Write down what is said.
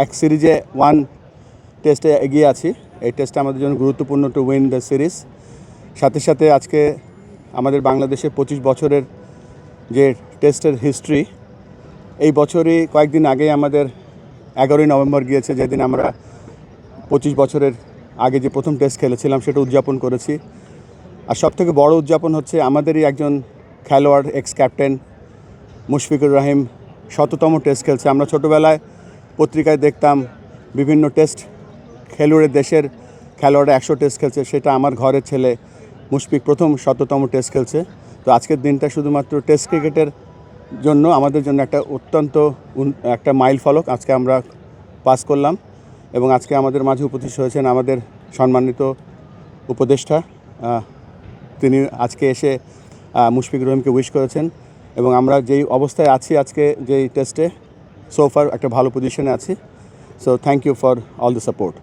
এক সিরিজে 1 টেস্টে এগিয়ে আছি। এই টেস্টটা আমাদের জন্য গুরুত্বপূর্ণ টু উইন দ্য সিরিজ। সাথে সাথে আজকে আমাদের বাংলাদেশের 25 বছরের যে টেস্টের হিস্ট্রি, এই বছরই কয়েকদিন আগেই আমাদের 11ই নভেম্বর গিয়েছে, যেদিন আমরা 25 বছরের আগে যে প্রথম টেস্ট খেলেছিলাম সেটা উদযাপন করেছি। আর সবথেকে বড় উদযাপন হচ্ছে আমাদেরই একজন খেলোয়াড়, x captain Mushfiqur Rahim 100তম test খেলছে। আমরা ছোটোবেলায় পত্রিকায় দেখতাম বিভিন্ন টেস্ট খেলুড়ে দেশের খেলোয়াড়রা 100 টেস্ট খেলছে, সেটা আমার ঘরের ছেলে মুশফিক প্রথম 100তম টেস্ট খেলছে। তো আজকের দিনটা শুধুমাত্র টেস্ট ক্রিকেটের জন্য আমাদের জন্য একটা অত্যন্ত একটা মাইল ফলক আজকে আমরা পাস করলাম। এবং আজকে আমাদের মাঝে উপস্থিত হয়েছেন আমাদের সম্মানিত উপদেষ্টা, তিনি আজকে এসে মুশফিকুর রহিমকে উইশ করেছেন। এবং আমরা যেই অবস্থায় আছি আজকে যেই টেস্টে, সো ফার একটা ভালো পজিশনে আছি। So thank you for all the support.